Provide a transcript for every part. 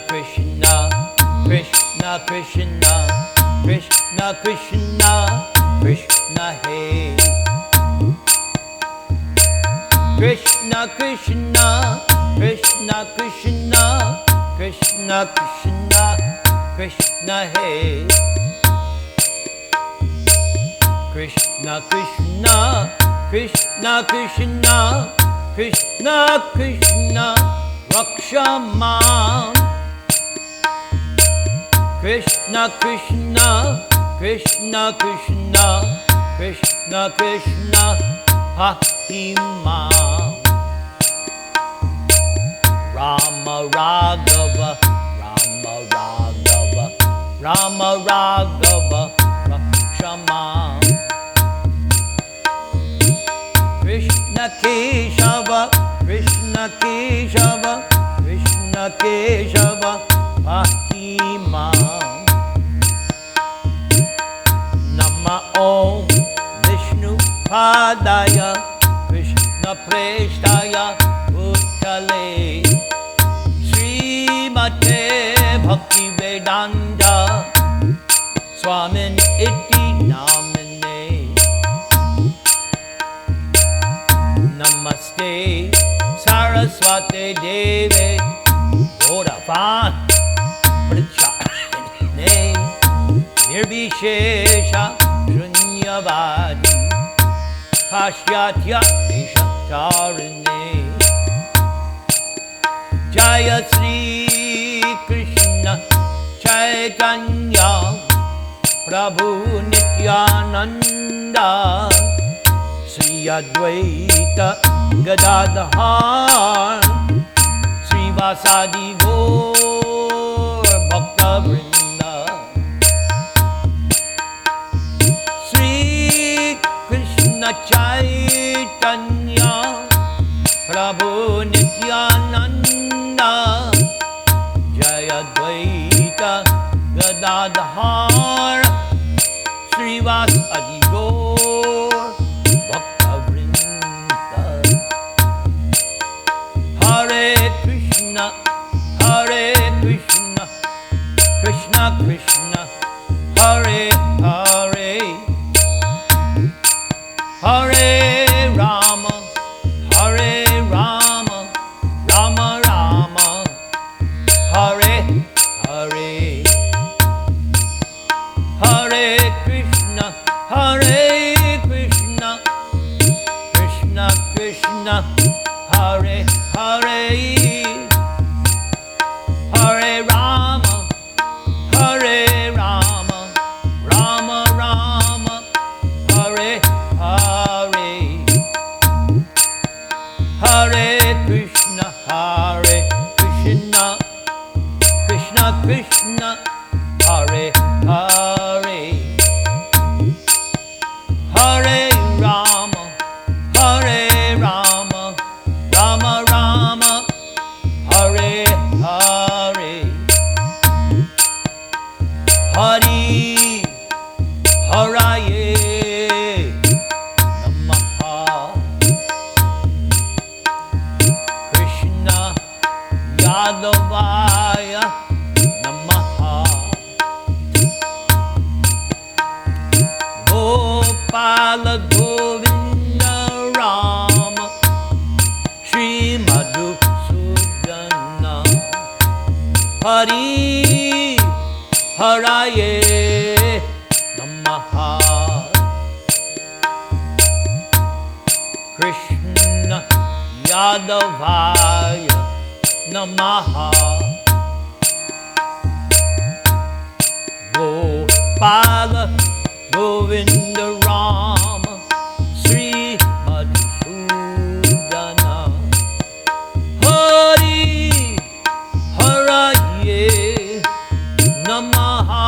Krishna, Krishna Krishna, Krishna Krishna, Krishna Hey. Krishna Krishna, Krishna Krishna, Krishna Krishna, Krishna Hey. Krishna Krishna, Krishna Krishna, Krishna Krishna, Raksha Mam. Krishna Krishna, Krishna Krishna, Krishna Krishna, Pahi Mam. Rama Raghava, Rama Raghava, Rama Raghava, Raksha Mam. Krishna Keshava, Krishna Keshava, Krishna Keshava, Pahi Mam. Nama Om Vishnu Padaya, Krishna Preshtaya Bhutale, Srimate Bhakti Vedanta Swamin Iti Namine. Namaste Saraswate Deve Gauravani Pracharine Nirvishesha Shunyavadi Pashyatya Nishatarine. Jaya Sri Krishna Chaitanya Prabhu Nityananda Sri Advaita Gadadhar Srivasadi Gaur Bhakta Vrinda. Sri Krishna Chaitanya Prabhu Nityananda Jaya Advaita Gadadhar Srivasadi Gaur Bhakta Vrinda. Hare Krishna, Hare Krishna, Krishna Krishna, Hare Hare, Hare Rama, Hare Rama, Rama Rama, Hare Hare. Hare Krishna, Hare Krishna, Krishna Krishna, Hare Hare, Hare Rama, Hare Rama, Rama Rama, Hare Hare. Hare Krishna, Hare Krishna, Krishna Krishna, Hare Hare, Hare Rama, Hare Rama, Rama Rama, Hare Hare. Hari Haraye Namaha. Krishna Yadavaya Namaha. Gopala Govinda Rama Shri Madhusudana. Hari Haraye Namaha. Krishna Yadavaya Namaha. Gopala Govinda Rama Sri Madhusudana. Hari Haraye Namaha.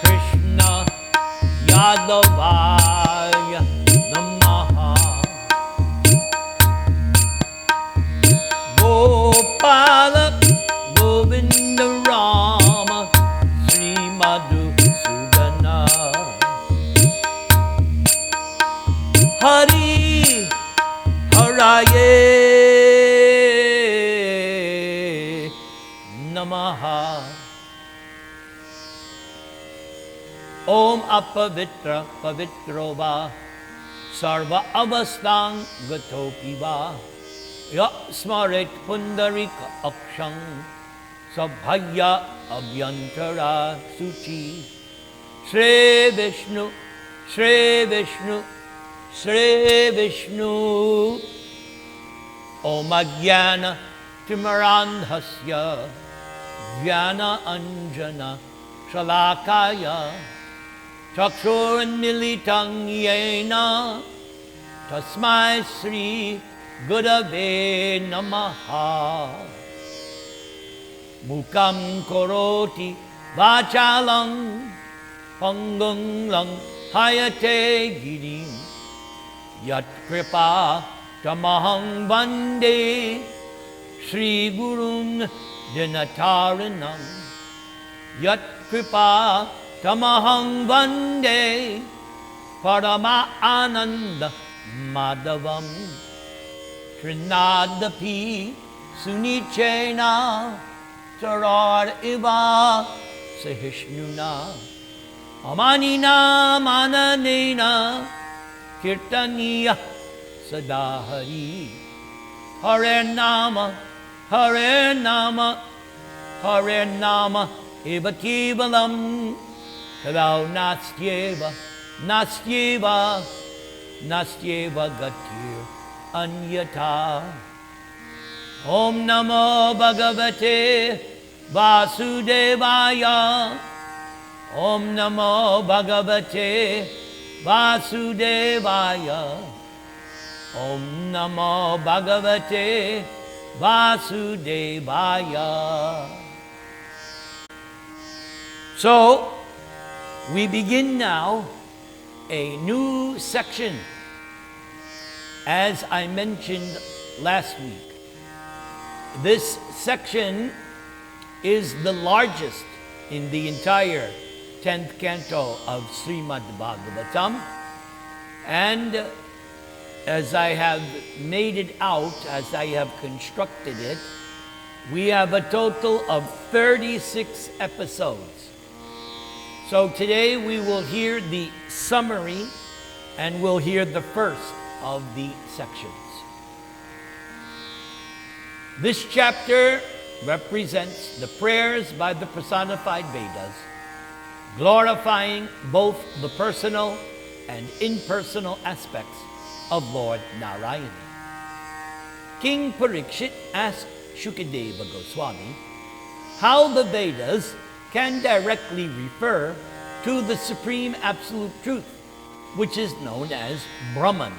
Krishna Yadavaya Namaha. Gopala Govinda Rama Namaha. Om apavitra pavitro va sarva avastang gatopi va StMoritz pundarika akshang sabhaya abhyantara suchi. Shri Vishnu, Shri Vishnu, Shri Vishnu. Om Ajnana Timarandhasya Jnana Anjana Shalakaya Chakshurmilitang Yena Tasmai Sri Gurave Namaha. Mukam Koroti Vachalang Pangung Lang Hayate Girim Yat Kripa Tamahang Vande Sri Gurun Dinataranam. Yat Kripa Tamahang Vande Parama Ananda Madhavam. Trinadapi Sunichena Tarar Iva Sahishnuna. Amanina Mananena Kirtaniya Sadahari. Hare Nama, Hare Nama, Hare Nama Eva Kevalam. Kalau Nastyeva, Nastyeva, Nastyeva Gatir Anyata. Om Namo Bhagavate Vasudevaya. Om Namo Bhagavate Vasudevaya. Om Namo Bhagavate Vasudevaya. So, we begin now a new section. As I mentioned last week, this section is the largest in the entire 10th canto of Srimad Bhagavatam, and as I have made it out, as I have constructed it, we have a total of 36 episodes. So today we will hear the summary and we'll hear the first of the sections. This chapter represents the prayers by the personified Vedas, glorifying both the personal and impersonal aspects of Lord Narayana. King Parikshit asked Shukadeva Goswami how the Vedas can directly refer to the supreme absolute truth, which is known as Brahman,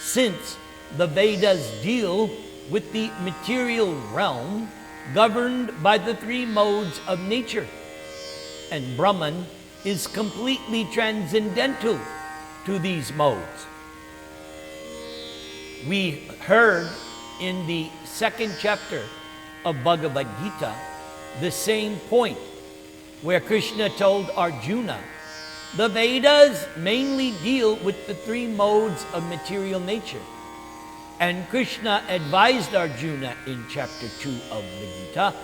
since the Vedas deal with the material realm governed by the three modes of nature, and Brahman is completely transcendental to these modes. We heard in the second chapter of Bhagavad Gita the same point, where Krishna told Arjuna the Vedas mainly deal with the three modes of material nature. And Krishna advised Arjuna in chapter 2 of the Gita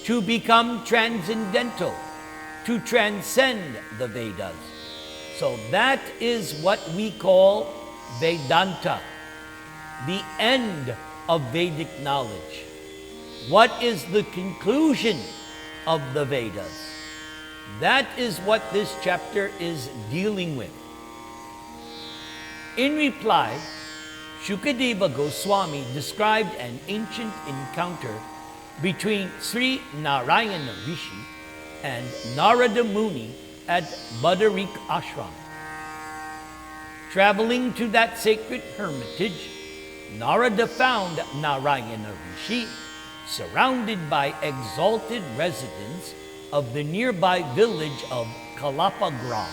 to become transcendental, to transcend the Vedas. So that is what we call Vedanta, the end of Vedic knowledge. What is the conclusion of the Vedas? That is what this chapter is dealing with. In reply, Shukadeva Goswami described an ancient encounter between Sri Narayana Rishi and Narada Muni at Badarik Ashram. Traveling to that sacred hermitage, Narada found Narayana Rishi surrounded by exalted residents of the nearby village of Kalapagram.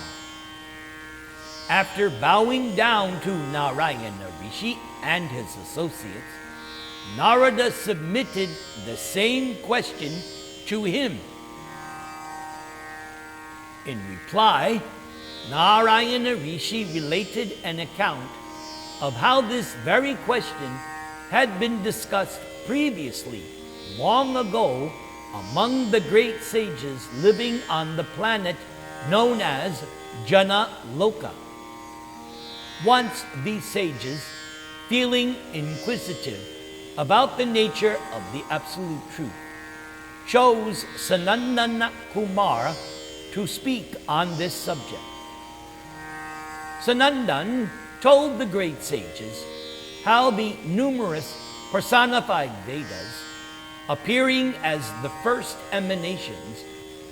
After bowing down to Narayana Rishi and his associates, Narada submitted the same question to him. In reply, Narayana Rishi related an account of how this very question had been discussed previously, long ago, among the great sages living on the planet known as Jana-loka. Once these sages, feeling inquisitive about the nature of the absolute truth, chose Sanandana Kumara to speak on this subject. Sanandan told the great sages how the numerous personified Vedas, appearing as the first emanations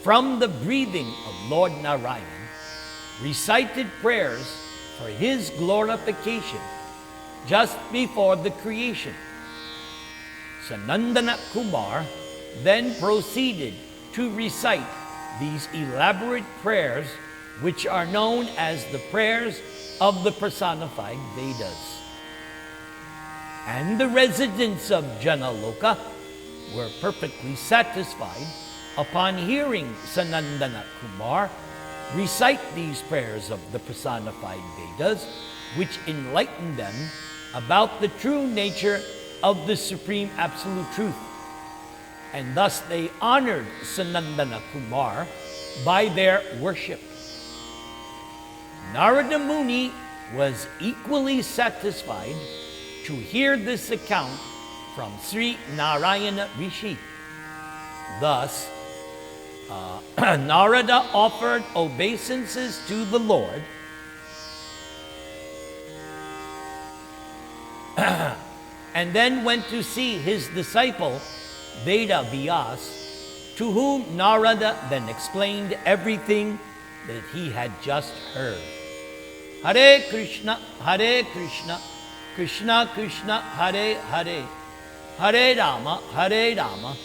from the breathing of Lord Narayan, recited prayers for his glorification just before the creation. Sanandana Kumar then proceeded to recite these elaborate prayers, which are known as the prayers of the personified Vedas. And the residents of Jana-loka were perfectly satisfied upon hearing Sanandana Kumar recite these prayers of the personified Vedas, which enlightened them about the true nature of the Supreme Absolute Truth. And thus they honored Sanandana Kumar by their worship. Narada Muni was equally satisfied to hear this account from Sri Narayana Rishi. Thus, Narada offered obeisances to the Lord and then went to see his disciple Veda Vyas, to whom Narada then explained everything that he had just heard. Hare Krishna, Krishna Krishna, Hare Hare, Hare Rama,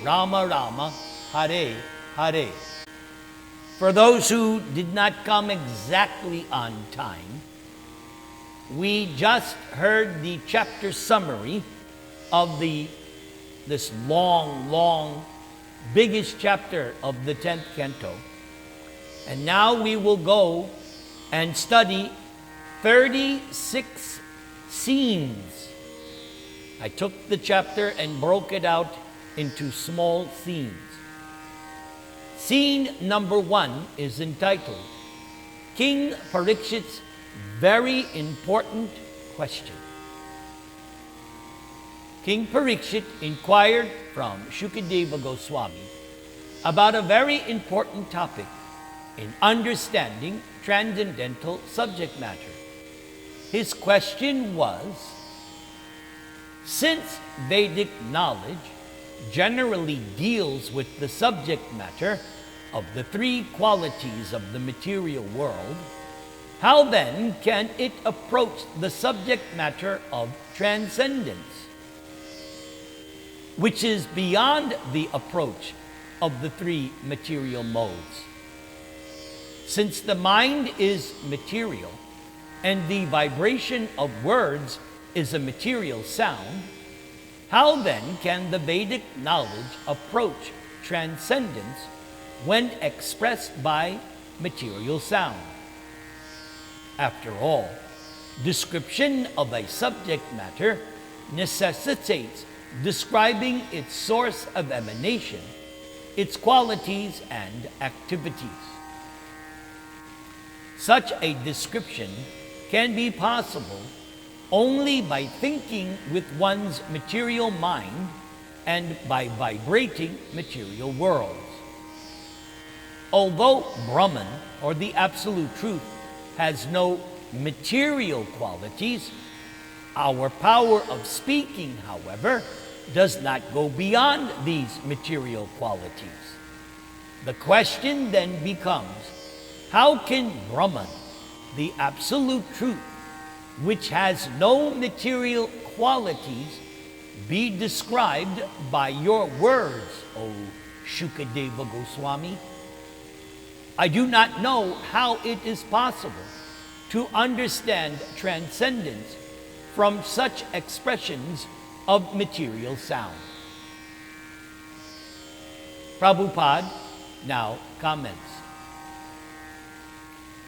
Rama Rama, Hare Hare. For those who did not come exactly on time, we just heard the chapter summary of this long, biggest chapter of the 10th canto. And now we will go and study 36 scenes. I took the chapter and broke it out into small scenes. Scene number 1 is entitled King Parikshit's Very Important Question. King Parikshit inquired from Shukadeva Goswami about a very important topic in understanding transcendental subject matter. His question was, since Vedic knowledge generally deals with the subject matter of the 3 qualities of the material world, how then can it approach the subject matter of transcendence, which is beyond the approach of the 3 material modes? Since the mind is material and the vibration of words is a material sound, how then can the Vedic knowledge approach transcendence when expressed by material sound? After all, description of a subject matter necessitates describing its source of emanation, its qualities and activities. Such a description can be possible only by thinking with one's material mind and by vibrating material worlds. Although Brahman, or the Absolute Truth, has no material qualities, our power of speaking, however, does not go beyond these material qualities. The question then becomes, how can Brahman, the Absolute Truth, which has no material qualities, be described by your words, O Shukadeva Goswami? I do not know how it is possible to understand transcendence from such expressions of material sound. Prabhupada now comments.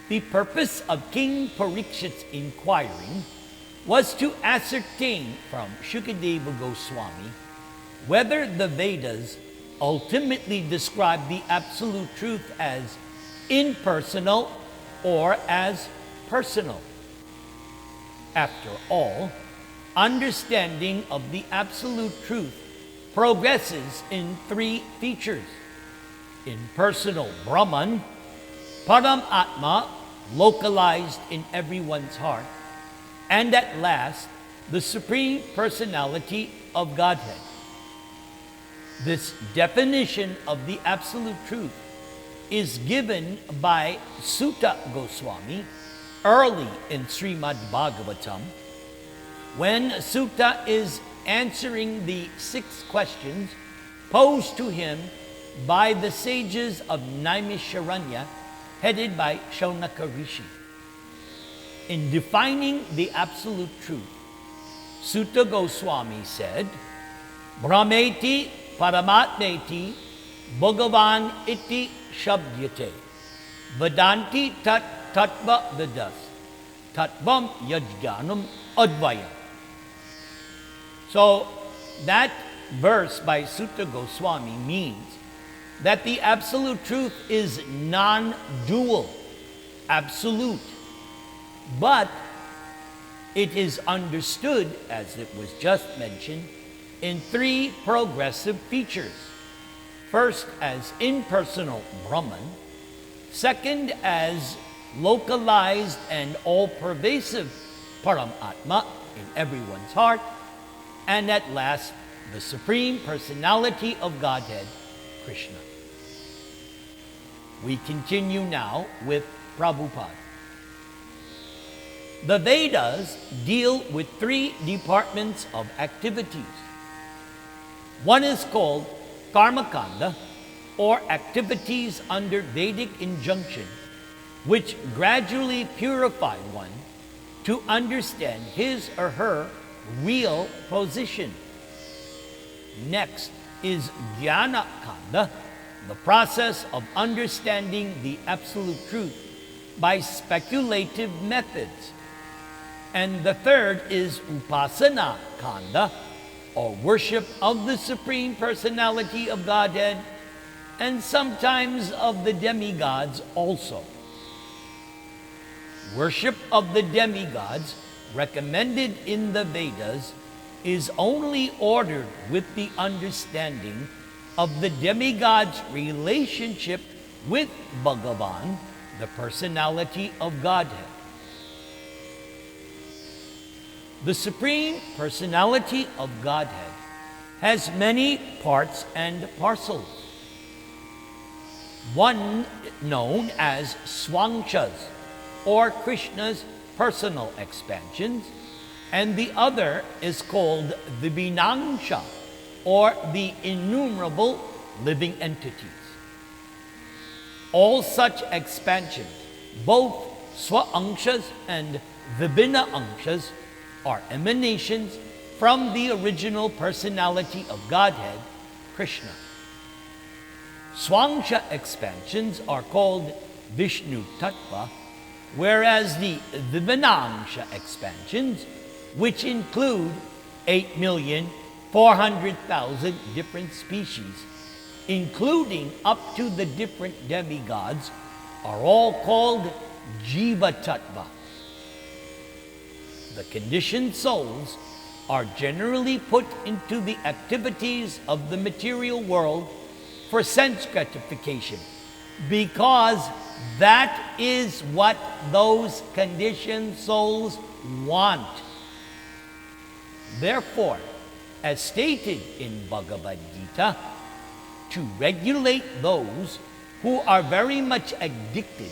The purpose of King Parikshit's inquiring was to ascertain from Shukadeva Goswami whether the Vedas ultimately describe the absolute truth as impersonal or as personal. After all, understanding of the absolute truth progresses in three features: impersonal Brahman, Param Atma, localized in everyone's heart, and at last, the Supreme Personality of Godhead. This definition of the absolute truth is given by Sutta Goswami early in Srimad Bhagavatam, when Sutta is answering the 6 questions posed to him by the sages of Naimisharanya, headed by Shaunaka Rishi. In defining the absolute truth, Sutta Goswami said, Brahmeti Paramatmeti Bhagavan iti Shabdyate Vedanti tat Tattva Vidas Tattvam Yajnanam Advaya. So that verse by Sutta Goswami means that the absolute truth is non-dual, absolute, but it is understood, as it was just mentioned, in 3 progressive features. First, as impersonal Brahman. Second, as localized and all-pervasive Paramatma in everyone's heart. And at last, the Supreme Personality of Godhead, Krishna. We continue now with Prabhupada. The Vedas deal with 3 departments of activities. One is called Karmakanda, or activities under Vedic injunction, which gradually purify one to understand his or her real position. Next is Jnana Kanda, the process of understanding the absolute truth by speculative methods. And the third is Upasana Kanda, or worship of the Supreme Personality of Godhead, and sometimes of the demigods also. Worship of the demigods, recommended in the Vedas, is only ordered with the understanding of the demigod's relationship with Bhagavan, the personality of Godhead. The Supreme Personality of Godhead has many parts and parcels. One known as Swangsha's, or Krishna's personal expansions, and the other is called the Vinangsha, or the innumerable living entities. All such expansions, both Swa-angshas and Vibhina-angshas, are emanations from the original personality of Godhead, Krishna. Swangsha expansions are called Vishnu Tattva, whereas the Vibhinangsha expansions, which include 8,400,000 different species, including up to the different demigods, are all called Jiva Tattva. The conditioned souls are generally put into the activities of the material world for sense gratification, because that is what those conditioned souls want. Therefore, as stated in Bhagavad Gita, to regulate those who are very much addicted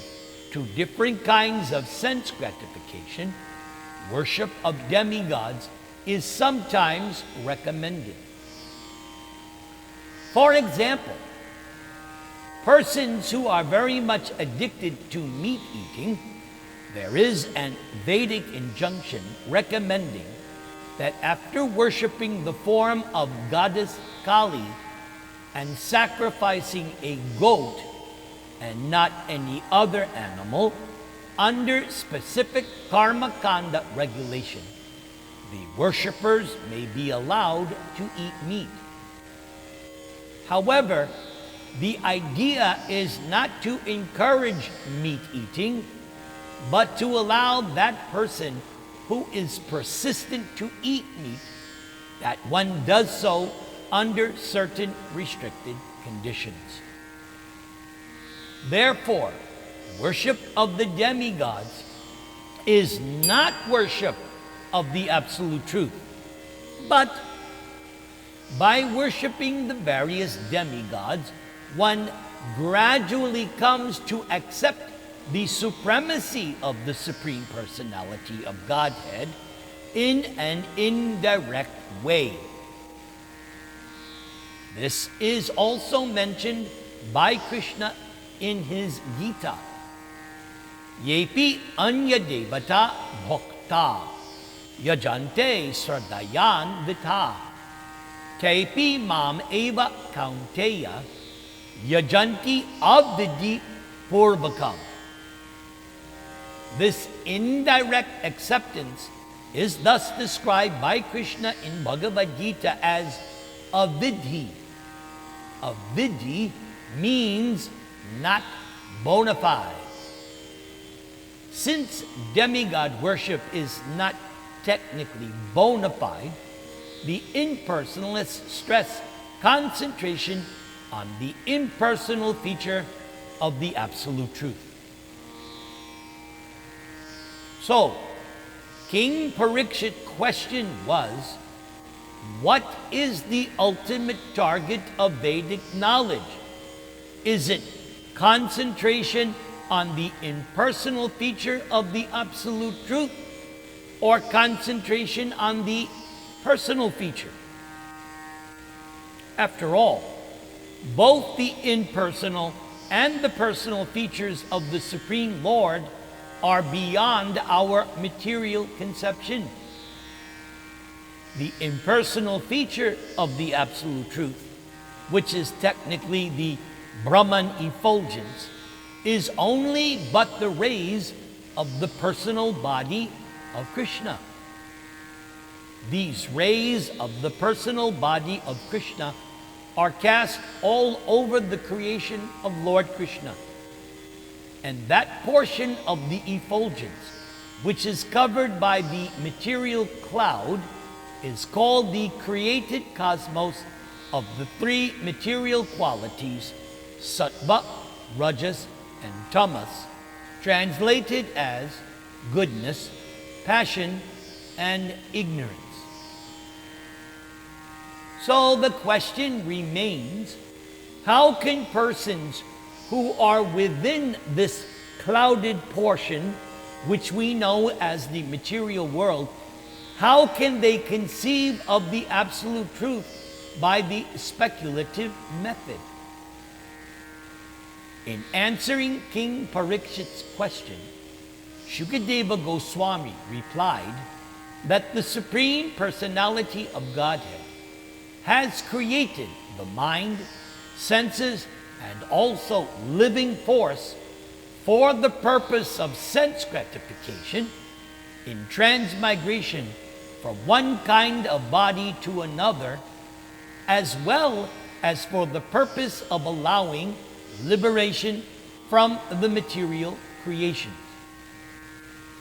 to different kinds of sense gratification, worship of demigods is sometimes recommended. For example, persons who are very much addicted to meat eating, there is an Vedic injunction recommending that after worshiping the form of goddess Kali and sacrificing a goat and not any other animal, under specific karma kanda regulation, the worshippers may be allowed to eat meat. However, the idea is not to encourage meat eating, but to allow that person who is persistent to eat meat, that one does so under certain restricted conditions. Therefore, worship of the demigods is not worship of the absolute truth, but by worshiping the various demigods, one gradually comes to accept the supremacy of the Supreme Personality of Godhead in an indirect way. This is also mentioned by Krishna in his Gita. Yepi anya devata bhakta yajante sradayan vita tepi mam eva kaunteya yajanti avvidi purvakam. This indirect acceptance is thus described by Krishna in Bhagavad Gita as avidhi. Avidhi means not bona fide. Since demigod worship is not technically bona fide, the impersonalists stress concentration on the impersonal feature of the absolute truth. So, King Parikshit's question was, what is the ultimate target of Vedic knowledge? Is it concentration on the impersonal feature of the absolute truth, or concentration on the personal feature? After all, both the impersonal and the personal features of the Supreme Lord are beyond our material conception. The impersonal feature of the absolute truth, which is technically the Brahman effulgence, is only but the rays of the personal body of Krishna. These rays of the personal body of Krishna are cast all over the creation of Lord Krishna. And that portion of the effulgence, which is covered by the material cloud, is called the created cosmos of the three material qualities, sattva, rajas, and tamas, translated as goodness, passion, and ignorance. So the question remains, how can persons who are within this clouded portion, which we know as the material world, how can they conceive of the absolute truth by the speculative method? In answering King Parikshit's question, Shukadeva Goswami replied that the Supreme Personality of Godhead has created the mind, senses, and also living force for the purpose of sense gratification in transmigration from one kind of body to another, as well as for the purpose of allowing liberation from the material creations.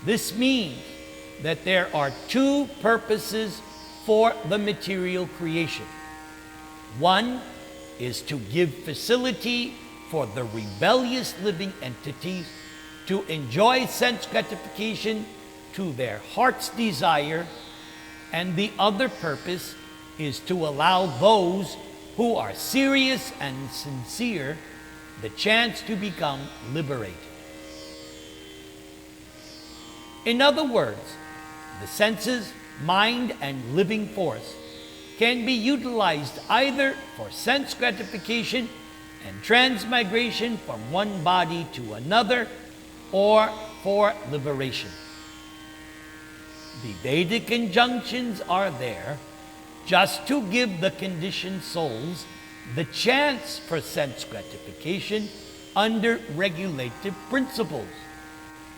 This means that there are two purposes for the material creation. One is to give facility for the rebellious living entities to enjoy sense gratification to their heart's desire, and the other purpose is to allow those who are serious and sincere the chance to become liberated. In other words, the senses, mind, and living force can be utilized either for sense gratification and transmigration from one body to another, or for liberation. The Vedic injunctions are there just to give the conditioned souls the chance for sense gratification under regulative principles,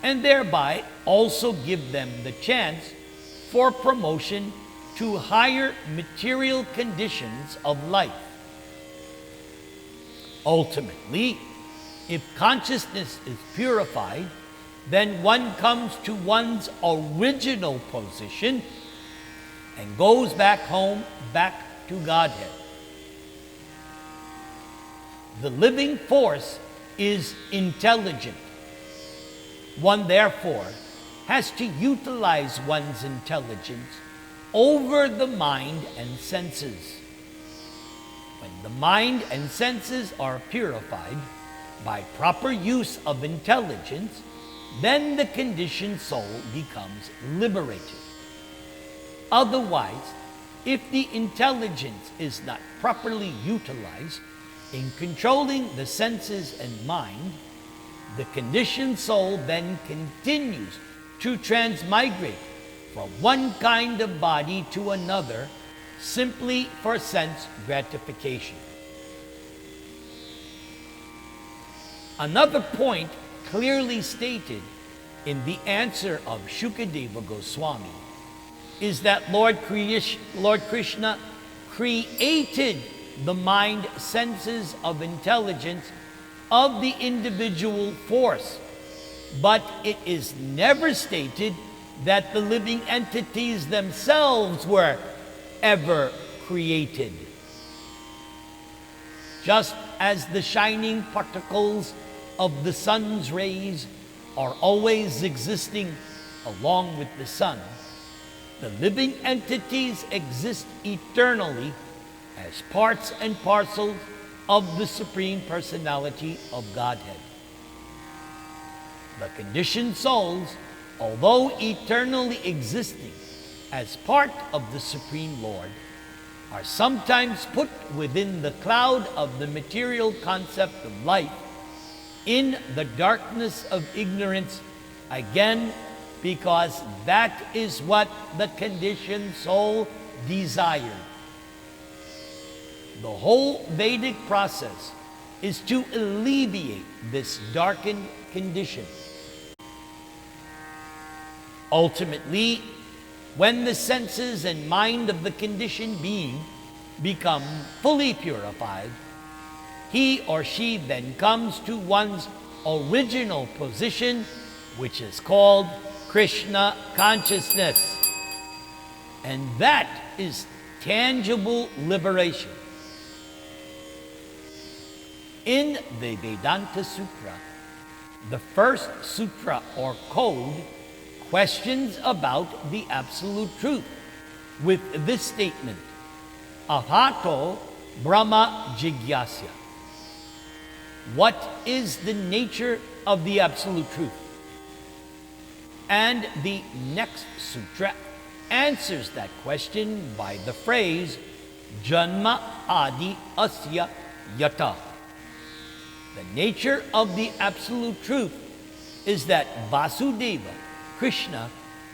and thereby also give them the chance for promotion to higher material conditions of life. Ultimately, if consciousness is purified, then one comes to one's original position and goes back home, back to Godhead. The living force is intelligent. One, therefore, has to utilize one's intelligence over the mind and senses. When the mind and senses are purified by proper use of intelligence, then the conditioned soul becomes liberated. Otherwise, if the intelligence is not properly utilized in controlling the senses and mind, the conditioned soul then continues to transmigrate from one kind of body to another simply for sense gratification. Another point clearly stated in the answer of Shukadeva Goswami is that Lord Krishna created the mind, senses of intelligence of the individual force, but it is never stated that the living entities themselves were ever created. Just as the shining particles of the sun's rays are always existing along with the sun, the living entities exist eternally as parts and parcels of the Supreme Personality of Godhead. The conditioned souls, although eternally existing as part of the Supreme Lord, are sometimes put within the cloud of the material concept of life in the darkness of ignorance, again because that is what the conditioned soul desired. The whole Vedic process is to alleviate this darkened condition. Ultimately, when the senses and mind of the conditioned being become fully purified, he or she then comes to one's original position, which is called Krishna consciousness. And that is tangible liberation. In the Vedanta Sutra, the first sutra or code questions about the absolute truth with this statement, Ahato Brahma Jigyasya. What is the nature of the absolute truth? And the next sutra answers that question by the phrase, Janma Adi Asya Yata. The nature of the absolute truth is that Vasudeva, Krishna,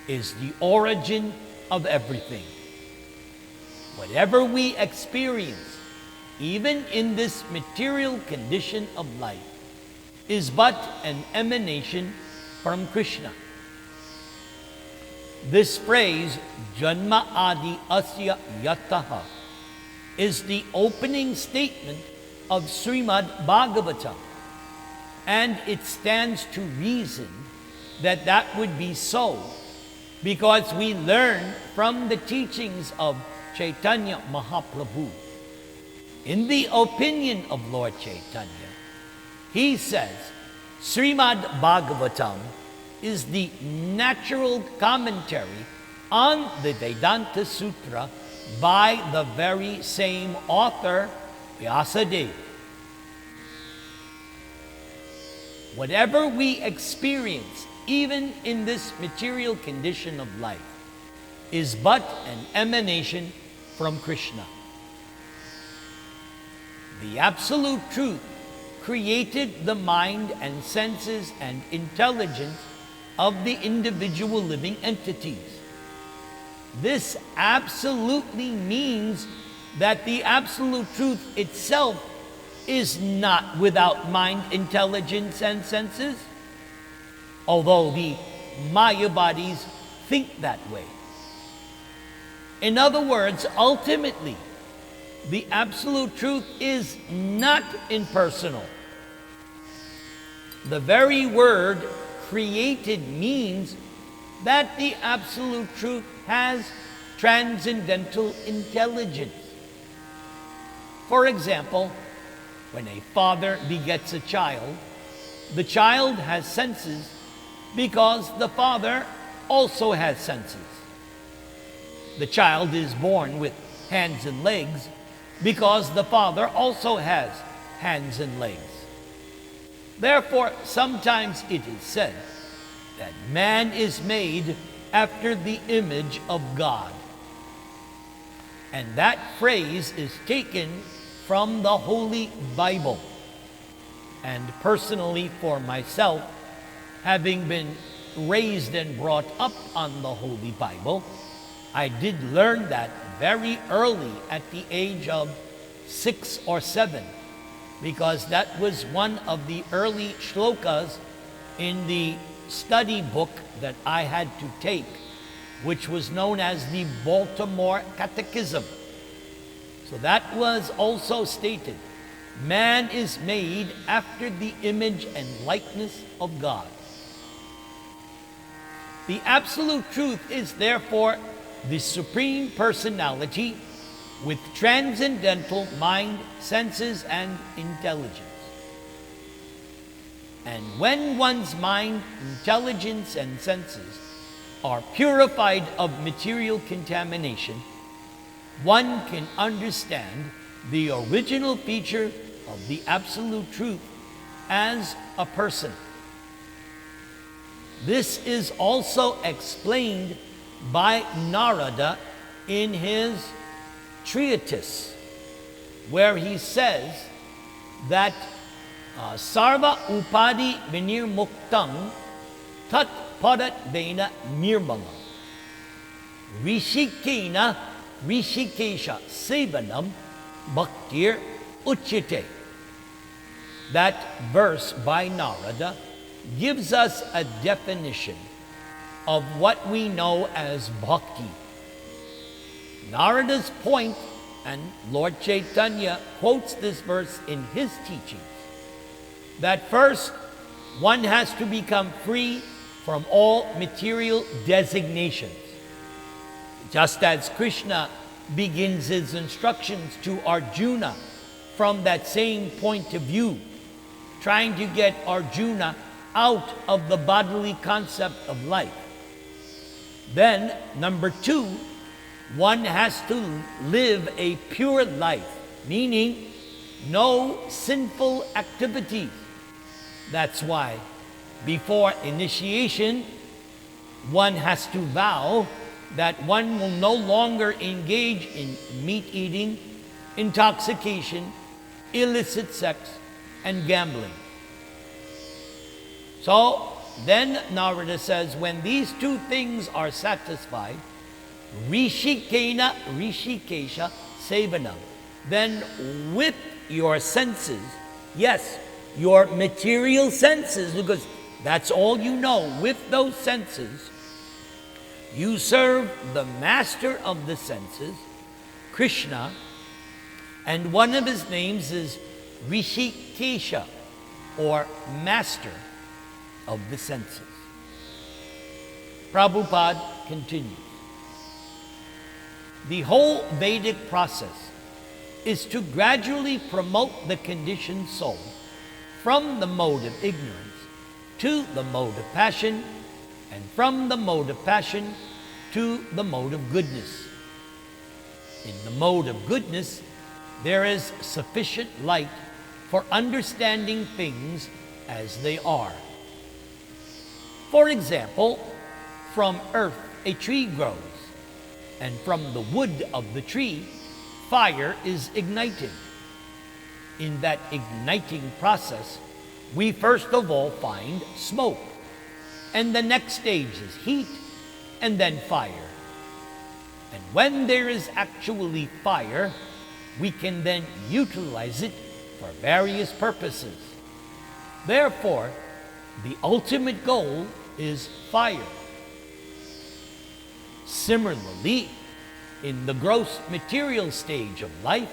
is the origin of everything. Whatever we experience, even in this material condition of life, is but an emanation from Krishna. This phrase, Janma Adi Asya Yataha, is the opening statement of Srimad Bhagavatam, and it stands to reason that that would be so because we learn from the teachings of Chaitanya Mahaprabhu. In the opinion of Lord Chaitanya, he says Srimad Bhagavatam is the natural commentary on the Vedanta Sutra by the very same author, Vyasadeva. Whatever we experience, even in this material condition of life, is but an emanation from Krishna. The Absolute Truth created the mind and senses and intelligence of the individual living entities. This absolutely means that the Absolute Truth itself is not without mind, intelligence, and senses, although the Maya bodies think that way. In other words, ultimately, the absolute truth is not impersonal. The very word created means that the absolute truth has transcendental intelligence. For example, when a father begets a child, the child has senses because the father also has senses. The child is born with hands and legs because the father also has hands and legs. Therefore, sometimes it is said that man is made after the image of God. And that phrase is taken from the Holy Bible. And personally, for myself, having been raised and brought up on the Holy Bible, I did learn that very early at the age of 6 or 7, because that was one of the early shlokas in the study book that I had to take, which was known as the Baltimore Catechism. So that was also stated, man is made after the image and likeness of God. The absolute truth is therefore the Supreme Personality with transcendental mind, senses, and intelligence. And when one's mind, intelligence, and senses are purified of material contamination, one can understand the original feature of the absolute truth as a person. This is also explained by Narada in his treatise, where he says that Sarva upadi vinirmuktam tat padat vena nirmala rishikena rishikesha sevanam bhaktir uchite. That verse by Narada gives us a definition of what we know as bhakti. Narada's point, and Lord Chaitanya quotes this verse in his teachings, that first one has to become free from all material designations. Just as Krishna begins his instructions to Arjuna from that same point of view, trying to get Arjuna out of the bodily concept of life. Then, number 2, one has to live a pure life, meaning no sinful activities. That's why before initiation, one has to vow that one will no longer engage in meat eating, intoxication, illicit sex, and gambling. So then Narada says, when these 2 things are satisfied, Rishikena Rishikesha Sevanam, then with your senses, yes, your material senses, because that's all you know, with those senses, you serve the master of the senses, Krishna, and one of his names is Rishikesha, or master of the senses. Prabhupada continues. The whole Vedic process is to gradually promote the conditioned soul from the mode of ignorance to the mode of passion, and from the mode of passion to the mode of goodness. In the mode of goodness, there is sufficient light for understanding things as they are. For example, from earth a tree grows, and from the wood of the tree, fire is ignited. In that igniting process, we first of all find smoke, and the next stage is heat, and then fire. And when there is actually fire, we can then utilize it for various purposes. Therefore, the ultimate goal is fire. Similarly, in the gross material stage of life,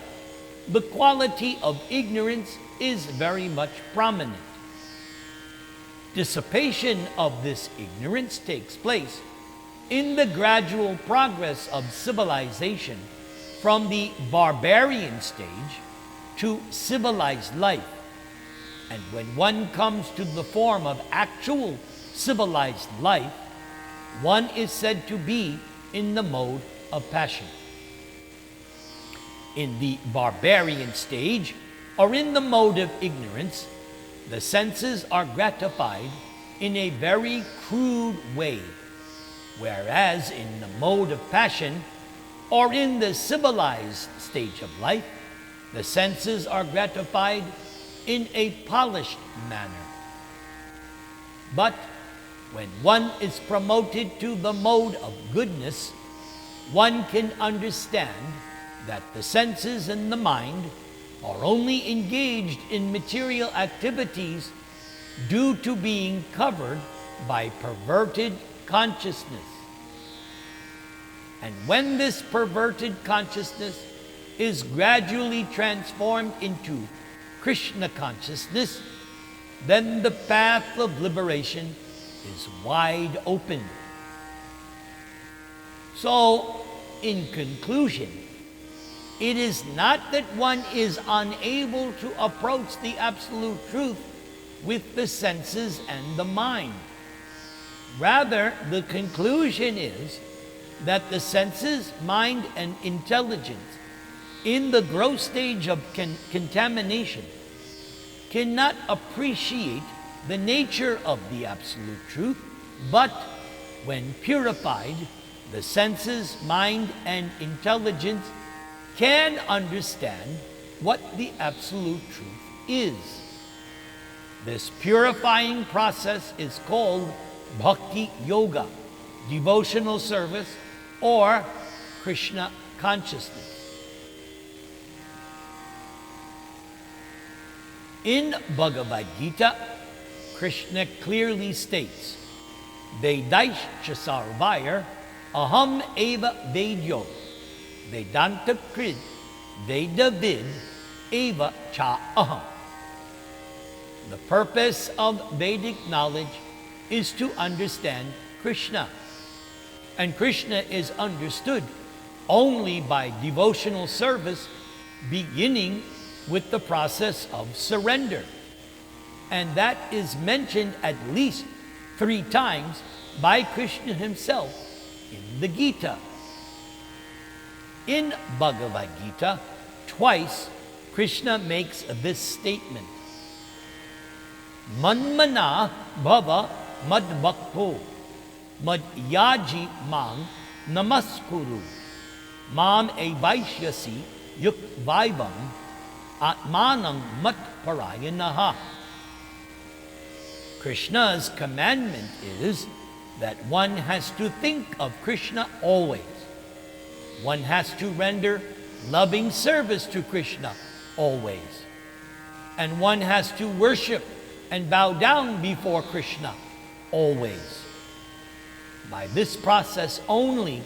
the quality of ignorance is very much prominent. Dissipation of this ignorance takes place in the gradual progress of civilization from the barbarian stage to civilized life. And when one comes to the form of actual civilized life, one is said to be in the mode of passion. In the barbarian stage, or in the mode of ignorance, the senses are gratified in a very crude way, whereas in the mode of passion, or in the civilized stage of life, the senses are gratified in a polished manner. But when one is promoted to the mode of goodness, one can understand that the senses and the mind are only engaged in material activities due to being covered by perverted consciousness. And when this perverted consciousness is gradually transformed into Krishna consciousness, then the path of liberation is wide open. So, in conclusion, it is not that one is unable to approach the absolute truth with the senses and the mind. Rather, the conclusion is that the senses, mind, and intelligence in the gross stage of contamination cannot appreciate the nature of the absolute truth, but when purified, the senses, mind, and intelligence can understand what the absolute truth is. This purifying process is called bhakti yoga, devotional service, or Krishna consciousness. In Bhagavad Gita, Krishna clearly states, Vedaischa sarvair aham eva vedyo, Vedanta krid Vedavid eva cha aham. The purpose of Vedic knowledge is to understand Krishna. And Krishna is understood only by devotional service, beginning with the process of surrender. And that is mentioned at least 3 times by Krishna himself in the Gita. In Bhagavad Gita, twice Krishna makes this statement, Manmana bhava madbhakto madyaji mang namaskuru mam evaishyasi yuk vaivam atmanam mat parayanaha. Krishna's commandment is that one has to think of Krishna always. One has to render loving service to Krishna always. And one has to worship and bow down before Krishna always. By this process only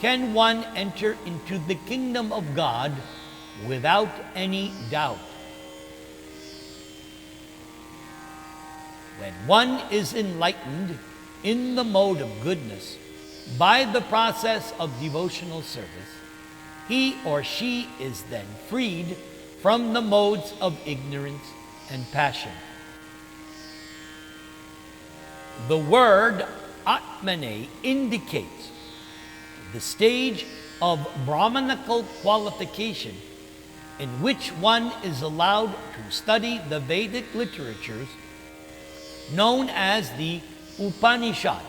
can one enter into the kingdom of God without any doubt. When one is enlightened in the mode of goodness by the process of devotional service, he or she is then freed from the modes of ignorance and passion. The word Atmane indicates the stage of Brahmanical qualification in which one is allowed to study the Vedic literatures known as the Upanishads.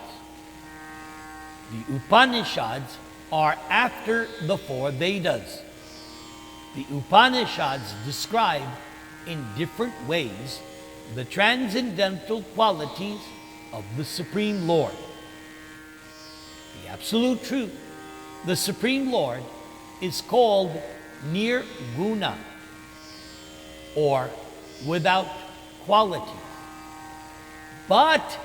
The Upanishads are after the 4 Vedas. The Upanishads describe in different ways the transcendental qualities of the Supreme Lord. The Absolute Truth, the Supreme Lord, is called Nirguna, or without quality. But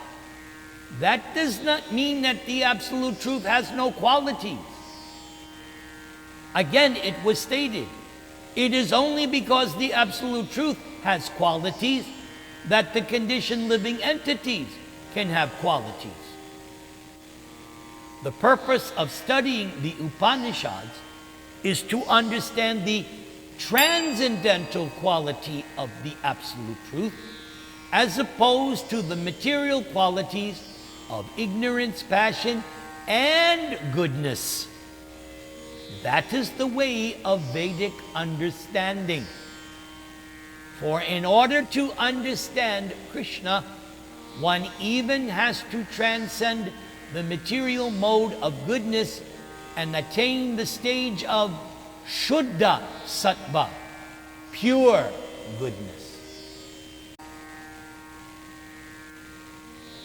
that does not mean that the Absolute Truth has no qualities. Again, it was stated It is only because the Absolute Truth has qualities that the conditioned living entities can have qualities. The purpose of studying the Upanishads is to understand the transcendental quality of the Absolute Truth as opposed to the material qualities of ignorance, passion, and goodness. That is the way of Vedic understanding. For in order to understand Krishna, one even has to transcend the material mode of goodness and attain the stage of Shuddha Sattva, pure goodness.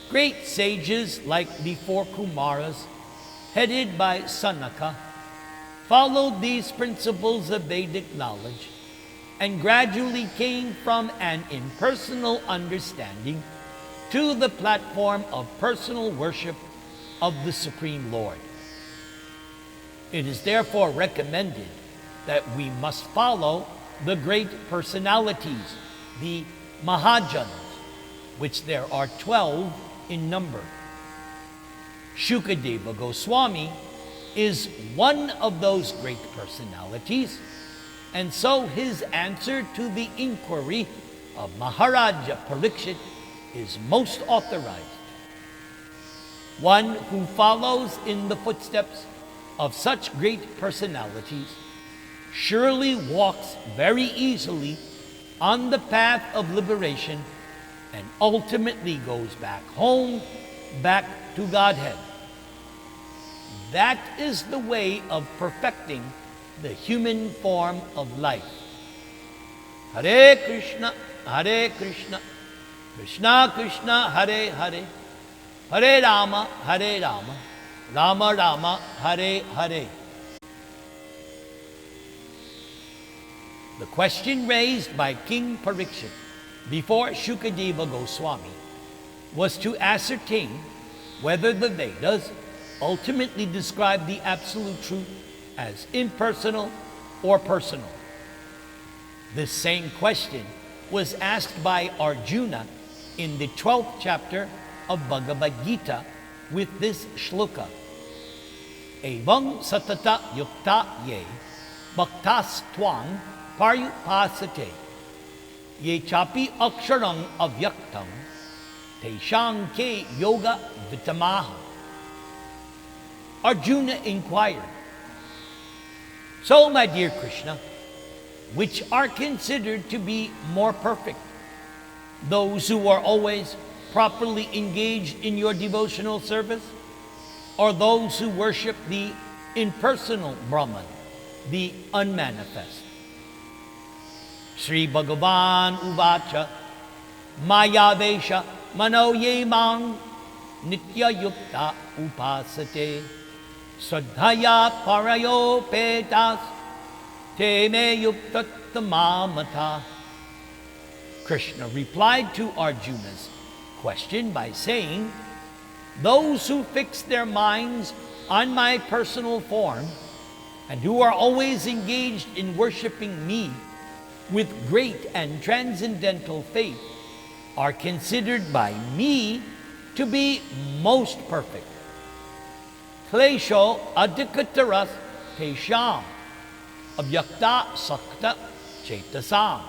Great sages like the four Kumaras, headed by Sanaka, followed these principles of Vedic knowledge and gradually came from an impersonal understanding to the platform of personal worship of the Supreme Lord. It is therefore recommended that we must follow the great personalities, the Mahajans, which there are 12 in number. Shukadeva Goswami is one of those great personalities, and so his answer to the inquiry of Maharaja Parikshit is most authorized. One who follows in the footsteps of such great personalities surely walks very easily on the path of liberation and ultimately goes back home, back to Godhead. That is the way of perfecting the human form of life. Hare Krishna, Krishna Krishna, Hare Hare, Hare Rama, Rama Rama, Hare Hare. The question raised by King Parikshit before Shukadeva Goswami was to ascertain whether the Vedas ultimately describe the Absolute Truth as impersonal or personal. This same question was asked by Arjuna in the 12th chapter of Bhagavad Gita with this shloka. Evam satata yukta ye bhaktas twang paryupasate ye chapi aksharang avyaktam teshang ke yoga vitamaha. Arjuna inquired, "So, my dear Krishna, which are considered to be more perfect? Those who are always properly engaged in your devotional service, or those who worship the impersonal Brahman, the unmanifest?" Sri Bhagavan Uvacha Maya Vesha Mano Ye Mang Nitya Yukta Upasate Sadhaya Parayo Petas Te Me Yuktattamamata. Krishna replied to Arjuna's question by saying, "Those who fix their minds on my personal form and who are always engaged in worshiping me with great and transcendental faith are considered by me to be most perfect. Klesho adhikataras tesham avyakta sakta chetasam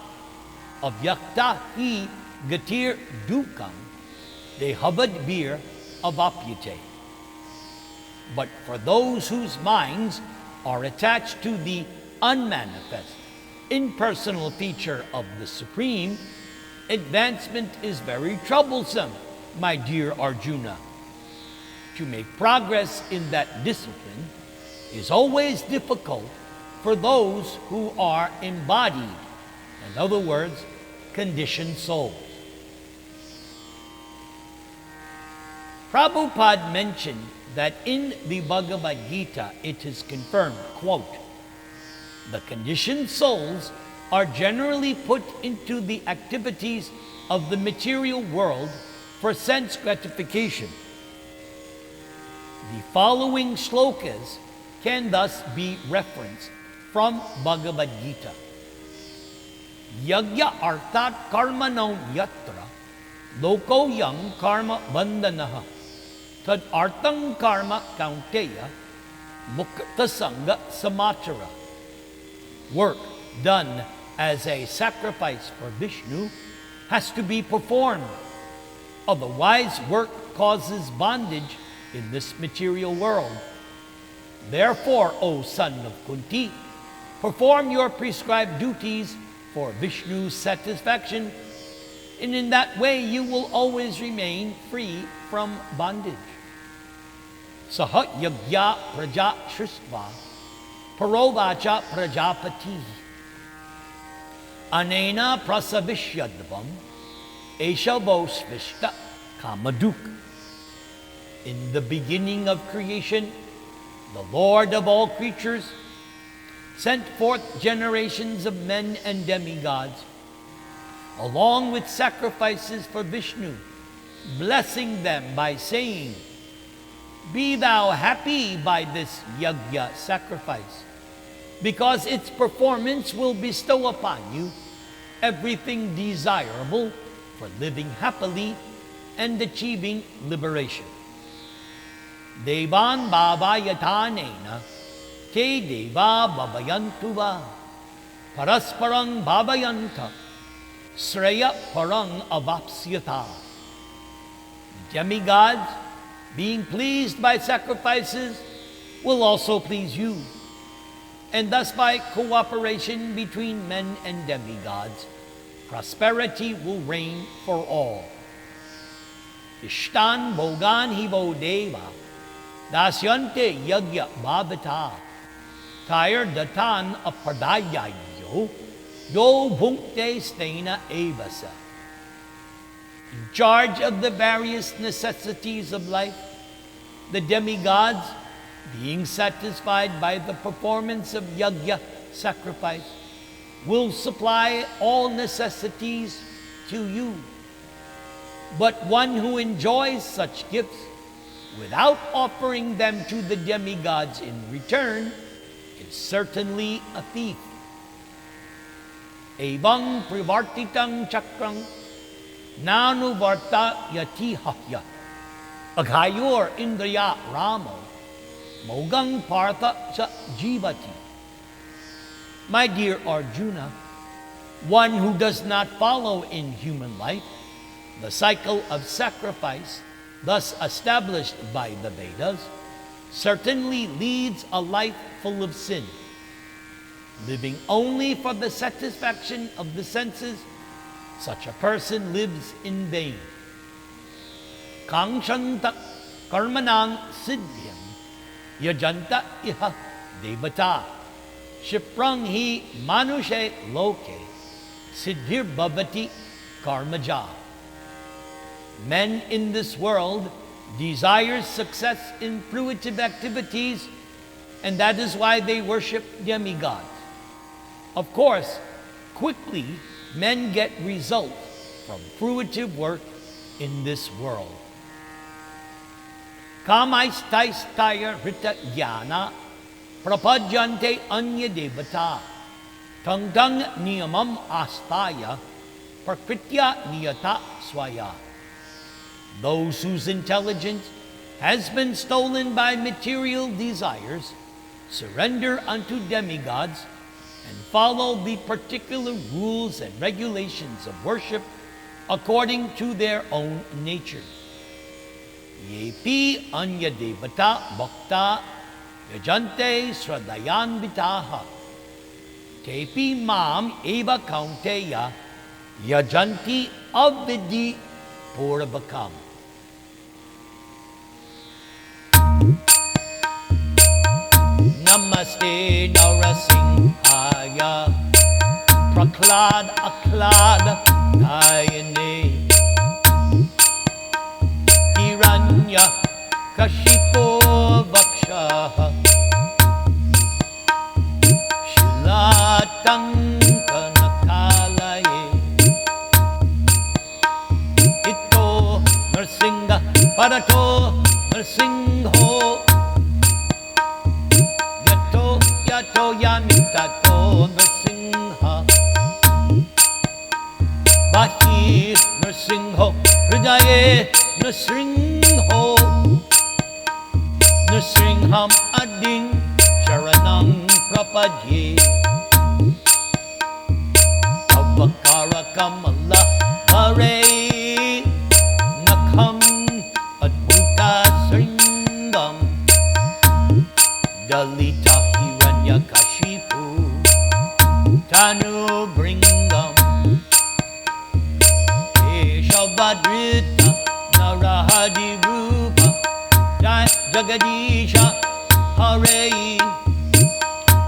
avyakta hi gatir dukam dehabad bir avapyate." But for those whose minds are attached to the unmanifest, impersonal feature of the Supreme, advancement is very troublesome, my dear Arjuna. To make progress in that discipline is always difficult for those who are embodied, in other words, conditioned souls. Prabhupada mentioned that in the Bhagavad Gita it is confirmed, quote, "The conditioned souls are generally put into the activities of the material world for sense gratification." The following shlokas can thus be referenced from Bhagavad Gita. Yagya artat karmano yatra loko yang karma bandanaha tad artang karma kaunteya mukta sangha samachara. Work done as a sacrifice for Vishnu has to be performed. Otherwise, work causes bondage in this material world. Therefore, O son of Kunti, perform your prescribed duties for Vishnu's satisfaction, and in that way you will always remain free from bondage. Saha yagya praja shristva parovacha prajapati anena prasavishyadvam eshavosvishta kamaduk. In the beginning of creation, the Lord of all creatures sent forth generations of men and demigods, along with sacrifices for Vishnu, blessing them by saying, "Be thou happy by this yagya sacrifice, because its performance will bestow upon you everything desirable for living happily and achieving liberation." Devan bhavayatanena te deva bhavayantu va parasparang bhavayanta sreya parang avapsyata. Demigods, being pleased by sacrifices, will also please you. And thus by cooperation between men and demigods, prosperity will reign for all. Ishtan bhogan hivo deva dasyante yagya bhavata tayar datan apadayayo yo bhunkte stena evasa. In charge of the various necessities of life, the demigods, being satisfied by the performance of yagya sacrifice, will supply all necessities to you. But one who enjoys such gifts without offering them to the demigods in return is certainly a thief. Evang privartitang chakrang nanuvarta yatihahya aghayor indriya ramo mogang partha cha jivati. My dear Arjuna, one who does not follow in human life the cycle of sacrifice thus established by the Vedas certainly leads a life full of sin. Living only for the satisfaction of the senses, such a person lives in vain. Kangshanta karmanang siddhyam yajanta iha devata shiprang hi manushe loke siddhir bhavati karmaja. Men in this world desire success in fruitive activities, and that is why they worship demigods. Of course, quickly men get results from fruitive work in this world. Kamaistaistaya rita jnana prapadyante anya devata tangdang niyamam astaya prakritya niyata swaya. Those whose intelligence has been stolen by material desires surrender unto demigods and follow the particular rules and regulations of worship according to their own nature. Yepi anya devata bhakta yajante sradayan vitaha tepi mam eva kaunteya yajanti avvidhi purabakam. Namaste Narasimhaya Praklad Aklad Ayane Hiranya Kashipo Vaksha Shilatang Kanakalaye Ito Narsingha Parato Narsingho Yato Yamitato Narsingha Nrsimho Hridaye Nrsimho Nrsimham Ading Sharanam Prapadye Avakara Kamala Hare Nakham Adbhuta Sringam Dalita Hiranyakashipu Tanu Bringam Keshavadrita Narahadi Rupa Jai Jagadisha Hare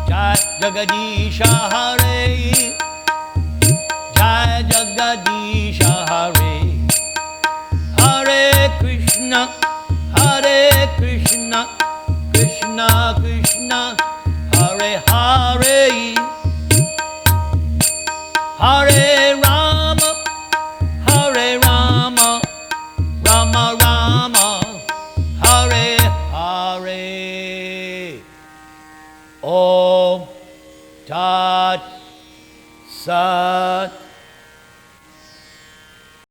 Jai Jagadisha Hare Jai Jagadisha Hare Hare Krishna Krishna Krishna Hare Hare Hare Rama Rama Rama Hare Hare Om Tat Sat